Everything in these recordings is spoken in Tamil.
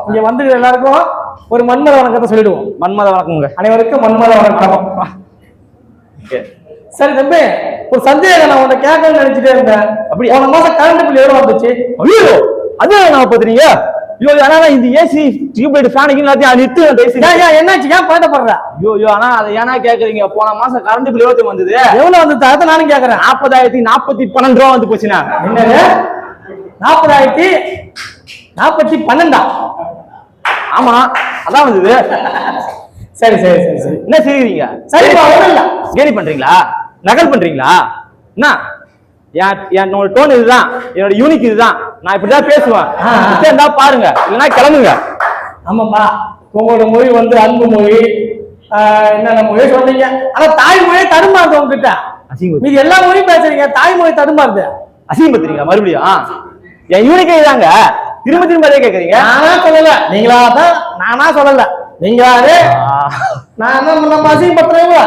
இங்க வந்து எல்லாருக்கும் ஒரு மன்மத வணக்கத்தை சொல்லிடுவோம். மன்மத வணக்கங்க. அனைவருக்கும் மன்மத வணக்கம். சரி தம்பி, ஒரு சந்தேகம் நான் உன்னை கேட்கணும்னு நினைச்சிட்டே இருந்தேன். அப்படி போன மாசம் கரண்ட் பில் எவ்வளவு வந்துச்சு? ஐயோ அது நான் பாத்துறீங்க. ஐயோ ஆனா இந்த ஏசி டியூப்லைட் ஃபேனுக்கு எல்லாத்தையும் நிறுத்து. என்னாச்சு, ஏன் பதட்டப்படுற? ஐயோ ஆனா அதை ஏன்னா கேக்குறீங்க? போன மாசம் கரண்ட் பில் எவ்வளவு வந்தது? எவ்வளவு வந்தது? அதை நானும் கேக்குறேன். 40,412 ரூபா வந்து போச்சுண்ணா. என்னது 40,412? ஆமா அதான் வந்தது. சரி சரி சரி சரி. என்ன செய்வீங்க? சரிப்பா, ஒண்ணும் இல்ல. கேலி பண்றீங்களா? நகல் பண்றீங்களா? என்ன என்னோட டோன் இதுதான், என்னோட யூனிக் இதுதான். நான் இப்படிதான் பேசுவேன். இருந்தா பாருங்க, இல்லைன்னா கிளம்புங்க. ஆமாப்பா, உங்களோட மொழி வந்து அன்பு மொழி, என்னென்ன மொழி சொன்னீங்க. ஆனா தாய்மொழியை தடுமாறுது உங்ககிட்ட. நீங்க எல்லா மொழியும் பேசுறீங்க, தாய்மொழி தடுமாறுது. அசிங்கப்படுத்துறீங்க மறுபடியும். என் யூனிக்கே இதாங்க, திரும்ப திரும்ப அதே கேக்குறீங்க. நானா சொல்லல, நீங்களா தான். நானா சொல்லல, நீங்களாவே. நான் நம்ம அசிங்கப்படுத்துறீங்க.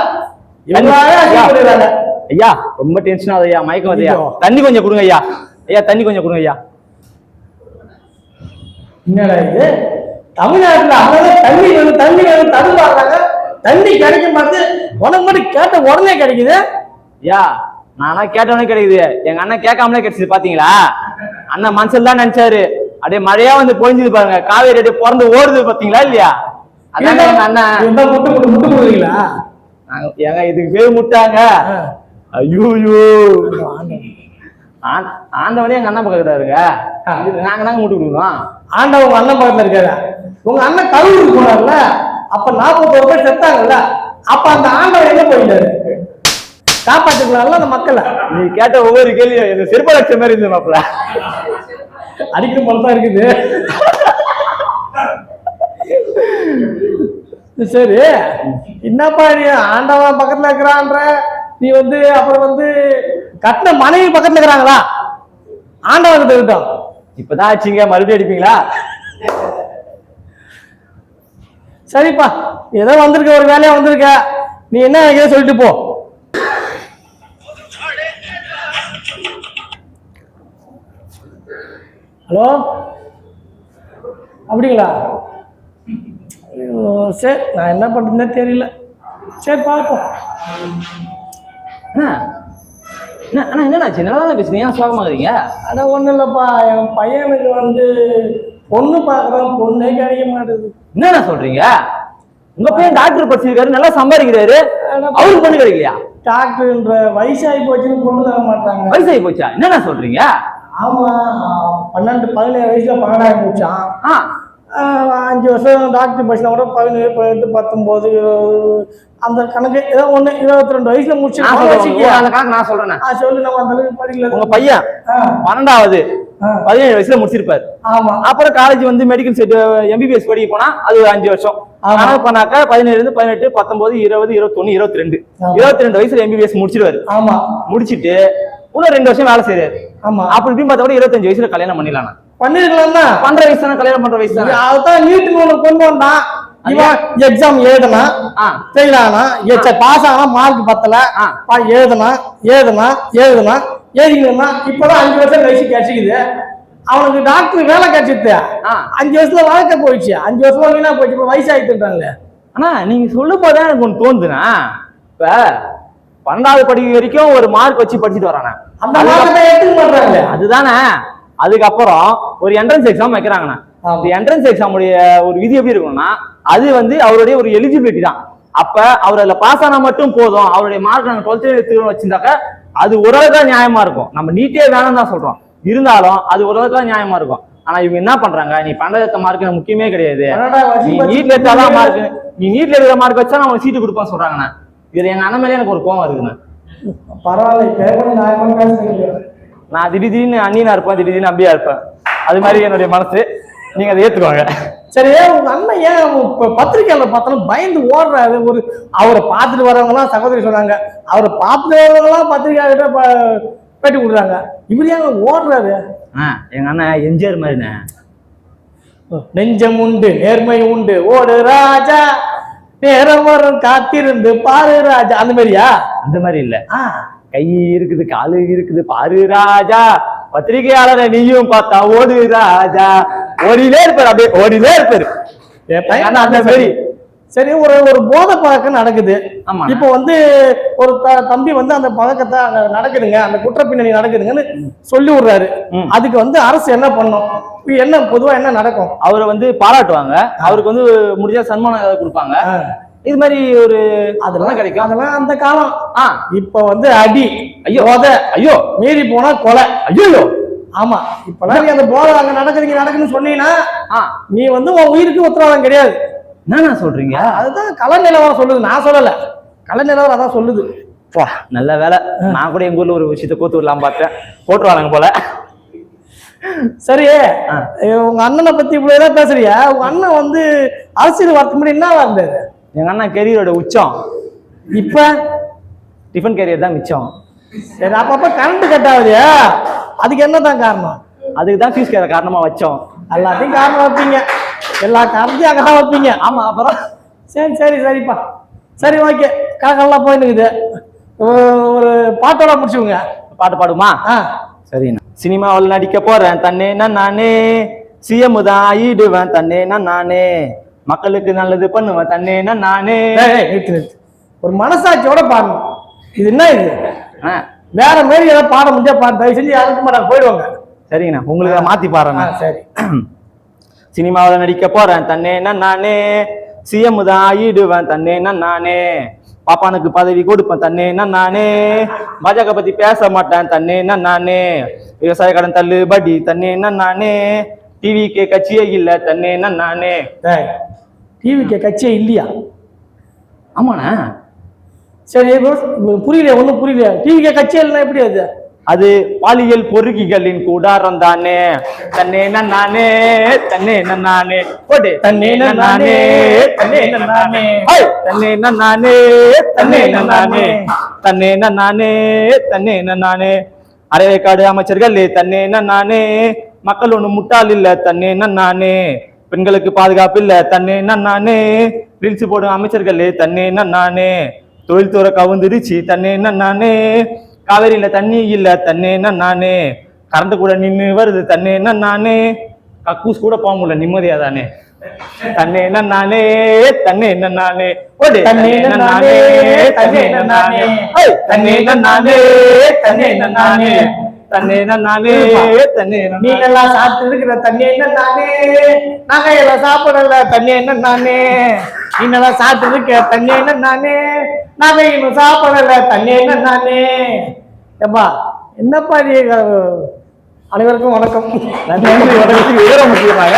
ஐயா ரொம்ப டென்ஷன் ஆகுது ஐயா, மயக்கம் வருது ஐயா. தண்ணி கொஞ்சம் கொடுங்க ஐயா. ஐயா தண்ணி கொஞ்சம் கொடுங்க ஐயா. என்னடா இது, தமிழ்நாட்டுல அவ்வளவு தண்ணி வேணும் தண்ணி வேணும் தடுமாறுறாங்க. தண்ணி கிடைக்க மாட்டேது. உனக்கு மட்டும் கேட்ட உடனே கிடைக்குது. ஐயா நானா கேட்டவனே கிடைக்குது. எங்க அண்ணன் கேட்காமலே கிடைச்சது பாத்தீங்களா? அண்ணன் மனசுல தான் நினைச்சாரு. அப்படியே மழையா வந்து பொழிஞ்சது பாருங்க. காவேரி அப்படியே பிறந்து ஓடுது பாத்தீங்களா இல்லையா? அதான் எங்க அண்ணன் முட்டு போடுவீங்களா? ஏங்க இதுக்கு பேர் முட்டாங்க. ஐயோ ஆண்டவனே எங்க அண்ணன் பக்கத்துல இருங்க. நாங்க நாங்க முட்டு கொடுக்கணும். ஆண்டவன் உங்க அண்ணன் பக்கத்துல இருக்காரு. உங்க அண்ணன் கல்லூரி போனார்ல, அப்ப 41 பேர் செத்தாங்கல்ல, அப்ப அந்த ஆண்டவன் எங்க போயிட்டாரு? காப்பாற்றுக்கலாம்ல அந்த மக்களை. நீ கேட்ட ஒவ்வொரு கேள்வியும் இந்த சிற்ப லட்சம் மாதிரி இருந்தது மாப்பிள்ள. அடிக்கிற போலதான் இருக்குது. சரி, என்னப்பா நீ ஆண்டவன் பக்கத்துல இருக்கிறான்ற, நீ வந்து அப்புறம் வந்து கட்டின மனைவி பக்கத்துல இருக்கிறாங்களா? ஆண்டவன் இருக்கட்டும். இப்பதான் ஆச்சுங்க, மறுபடியும் அடிப்பீங்களா? சரிப்பா, ஏதோ வந்திருக்க, ஒரு வேலையா வந்திருக்க. நீ என்ன நினைக்கிற சொல்லிட்டு போ. ஹலோ, அப்படிங்களா? சரி, நான் என்ன பண்றதுன்னே தெரியல. சரி பார்ப்போம். என்னச்சு நல்லா தான் பேசுறீங்க, சோகமாகறீங்க? அதான் ஒன்றும் இல்லைப்பா, என் பையனுக்கு வந்து பொண்ணு பார்க்குறோம், பொண்ணே கிடைக்க மாட்டேது. என்னண்ணா சொல்றீங்க? உங்க பையன் டாக்டர் படிச்சிருக்காரு, நல்லா சம்பாதிக்கிறாரு, அவருக்கு பொண்ணு கிடைக்கலையா? டாக்டர்ன்ற வயசாகி போச்சுன்னு பொண்ணு தர மாட்டாங்க. வயசாகி போச்சா? என்னண்ணா சொல்றீங்க? ஆமா, 17 வயசுல 12 முடிச்சான். 5 வருஷம் டாக்டர் படிச்சா கூட 17, 18, 19 அந்த கணக்கு ஏதோ ஒண்ணு. 22 வயசுல முடிச்சு நான் சொல்றேன். சொல்லு, நம்ம அந்த அளவுக்கு படிக்கல. உங்க பையன் 12வது 17 வயசுல முடிச்சிருப்பாரு. ஆமா, அப்புறம் காலேஜ் வந்து மெடிக்கல் செட் MBBS படிக்க போனா அது 5 வருஷம். பண்ணாக்க 17 இருந்து 18, 19, 20, 21, 22 22 வயசுல MBBS முடிச்சிருவாரு. ஆமா, முடிச்சிட்டு இன்னும் 2 வருஷம் வேலை செய்யறாரு. ஆமா, அப்படி இப்படின்னு பார்த்தா கூட 25 வயசுல கல்யாணம் பண்ணிடலாம். பண்ணிருக்கலாம் தான். பண்ற வயசு தானே கல்யாணம் பண்ற வயசு தானே. அதுதான் நீட்டுக்கு ஒண்ணு கொண்டு வந்தான். இவன் எக்ஸாம் எழுதுனா ஃபெயில் ஆனா, பாஸ் ஆனா மார்க் பத்தல, எழுதுனா இப்பதான் 5 வருஷம் கழிச்சு கிடைச்சிக்குது. அவனுக்கு டாக்டர் வேலை கிடைச்சிது. 5 வருஷத்துல வாழ்க்கை போயிடுச்சு. 5 வருஷமா வீணா போயிடுச்சு. இப்ப வயசாயிட்டுன்றாங்க. ஆனா நீங்க சொல்லும் போதுதான் எனக்கு ஒண்ணு தோணுதுண்ணா. இப்ப 12வது படிக்க வரைக்கும் ஒரு மார்க் வச்சு படிச்சுட்டு வரானே, அந்த மார்க்கை எடுத்துக்க மாட்டாங்க. அதுதானே. அதுக்கப்புறம் ஒரு என்ட்ரன்ஸ் எக்ஸாம் வைக்கிறாங்கண்ணா. அந்த என்ட்ரன்ஸ் எக்ஸாம் உடைய ஒரு விதி எப்படி இருக்கணும்னா, அது வந்து அவருடைய ஒரு எலிஜிபிலிட்டி தான். அப்ப அவர் அதுல பாஸ் ஆனா மட்டும் போதும். அவருடைய மார்க் நாங்க 12th எடுத்துக்கணும் வச்சிருந்தாக்க அது ஓரளவுக்கு நியாயமா இருக்கும். நம்ம நீட்டே வேணும்னு தான் சொல்றோம், இருந்தாலும் அது ஓரளவுக்கு நியாயமா இருக்கும். ஆனா இவங்க என்ன பண்றாங்க, நீ 12th மார்க் முக்கியமே கிடையாது, நீ நீட்ல எடுத்தாதான் மார்க், நீ நீட்ல எடுக்கிற மார்க் வச்சா நான் உனக்கு சீட்டு கொடுப்பேன்னு சொல்றாங்கண்ணா. இதுல எங்க அண்ணன் மேலே எனக்கு ஒரு கோவம் இருக்குண்ணா. பரவாயில்ல, நான் திடீர்னு அண்ணினா இருப்பேன், திடீர்னு அம்பியா இருப்பேன். அது மாதிரி என்னுடைய மனசு. நீங்க அதை ஏத்துக்கோங்க. சரி, உங்க அண்ணன் ஏன் பத்திரிகையாளர் பார்த்தாலும் பயந்து ஓடுறாரு? ஒரு அவரை பார்த்துட்டு வரவங்க எல்லாம், சகோதரி சொன்னாங்க, அவரை பார்த்துட்டு வரவங்க எல்லாம் பத்திரிகையாளர்கிட்ட பேட்டி கொடுக்குறாங்க. இவர் ஏன் ஓடுறாரு? எங்க அண்ணன் எம்ஜிஆர் மாதிரிண்ணே. நெஞ்சம் உண்டு, நேர்மை உண்டு, ஓடு ராஜா, நேரம் வரும் காத்திருந்து பாரு ராஜா, அந்த மாதிரியா? அந்த மாதிரி இல்ல. கை இருக்குது, காலு இருக்குது, பாரு ராஜா, பத்திரிகையாளரை நீயும் பார்த்தா ஓடு ராஜா, ஓடிலே இருப்பாரு, அப்படியே ஓடிலே இருப்பாரு. ஆனா அந்த மாதிரி சரி, ஒரு ஒரு போதை பழக்கம் நடக்குது. ஆமா. இப்போ வந்து ஒரு தம்பி வந்து அந்த பழக்கத்தை அங்க நடக்குதுங்க, அந்த குற்ற பின்னணி நடக்குதுங்கன்னு சொல்லி விடுறாரு. அதுக்கு வந்து அரசு என்ன பண்ணும்? என்ன பொதுவா என்ன நடக்கும்? அவரை வந்து பாராட்டுவாங்க, அவருக்கு வந்து முடிஞ்ச சன்மானம் ஏதாவது கொடுப்பாங்க. இது மாதிரி ஒரு அதெல்லாம் கிடைக்கும். அதெல்லாம் அந்த காலம். இப்ப வந்து அடி, ஐயோ போதை, ஐயோ மீறி போனா கொலை. ஐயோ ஆமா, இப்பெல்லாம் நீ அந்த போதை அங்க நடக்குது நடக்குன்னு சொன்னீங்கன்னா நீ வந்து உன் உயிருக்கு உத்தரவாதம் கிடையாது. என்ன சொல்றீங்க? அதுதான் கள நிலவரம் சொல்லுது, நான் சொல்லல. கள நிலவரம் அதான் சொல்லுது. நல்ல வேலை, நான் கூட எங்க ஊர்ல ஒரு விஷயத்த கோத்து விடலாம் பார்த்தேன், போட்டுருவாங்க போல. சரி, உங்க அண்ணனை பத்தி இப்படி ஏதாவது பேசுறியா? உங்க அண்ணன் வந்து அரசியல் வரதுக்கு முன்னாடி என்ன இருந்தாரு? எங்க அண்ணன் கெரியரோட உச்சம். இப்ப டிஃபன் கேரியர் தான் மிச்சம். சரி, அப்பப்ப கரண்ட் கட் ஆகுது, அதுக்கு என்னதான் காரணம்? அதுக்கு தான் ஃபீஸ் கேட்க காரணமா வச்சோம். எல்லாத்தையும் காரணம் வைப்பீங்க, எல்லா காரணத்தையும் அங்கதான் வைப்பீங்க. ஆமா, அப்புறம் சரிப்பா, சரி, ஓகே. கணக்கெல்லாம் போயினுக்குது, ஒரு பாட்டோட முடிச்சுங்க. பாட்டு பாடுமா? சரிண்ணா. சினிமாவில் நடிக்க போறேன் தன்னே நானே, சிஎம் தான் ஆயிடுவேன் தன்னே நானே, மக்களுக்கு நல்லது பண்ணுவேன் தன்னே நானே. ஒரு மனசாட்சியோட பாடணும். இது என்ன இது? வேற மாதிரி ஏதாவது பாட முடிஞ்சா பாடு, தயவு செஞ்சு யாருக்கும் மாட்டாங்க, போயிடுவாங்க. சரிங்கண்ணா, உங்களுக்கு மாத்தி பாடுறேன். சரி. சினிமாவில் நடிக்க போறேன் தன்னே நானே, சிஎம் தான் ஆயிடுவேன் தன்னே நானே, பாப்பானுக்கு பதவி கொடுப்பேன் தன்னே நானே, பாஜக பத்தி பேச மாட்டேன் தன்னே நானே, விவசாய கடன் தள்ளுபடி தன்னே நானே, டிவிக்கு கட்சியே இல்ல தன்னே நானே. டிவிக்கு கட்சியே இல்லையா? ஆமாண்ணா. சரி, புரியல, ஒண்ணும் புரியல. டிவிக்கு கட்சியே இல்லைன்னா எப்படி அது? அது பாலியல் பொறுக்கிகளின் கூடாரம் தானே தன்னே நானே, தன்னே நானே, போடு தன்னே நானே, தன்னே நானே, தன்னே நானே, தன்னே நானே, தன்னே நானே, தன்னே நானே, அரைவேக்காடு அமைச்சர்கள் தன்னே நானே, மக்கள் ஒண்ணு முட்டாள் இல்ல தன்னே நானே, பெண்களுக்கு பாதுகாப்பு இல்ல தன்னே நானே, ரீல்ஸ் போடும் அமைச்சர்கள் தன்னே நானே, தொழில்துறை கவுந்துருச்சு தன்னே நானே, காவேரியில தண்ணி இல்ல தன்னே நானே, கரண்ட் கூட நின்று வருது தன்னே நானே, கக்கூஸ் கூட போக முடியல நிம்மதியா தானே தன்னே நானே, தன்னே நானே, ஓடு தன்னே நானே, தன்னே நானே, தன்னே நானே, தன்னே நானே, தன்னே நானே, தன்னே. நீ எல்லாம் சாப்பிட்டு இருக்கிற தண்ணி என்ன நானே, நாங்க எல்லாம் சாப்பிடல தண்ணி என்ன நானே, நீ எல்லாம் சாப்பிட்டு இருக்க தண்ணி என்ன நானே, நாங்க இன்னும் சாப்பிடல தண்ணி என்ன நானே. ஏப்பா, என்னப்பா நீ? அனைவருக்கும் வணக்கம். நன்றி. முக்கியமாக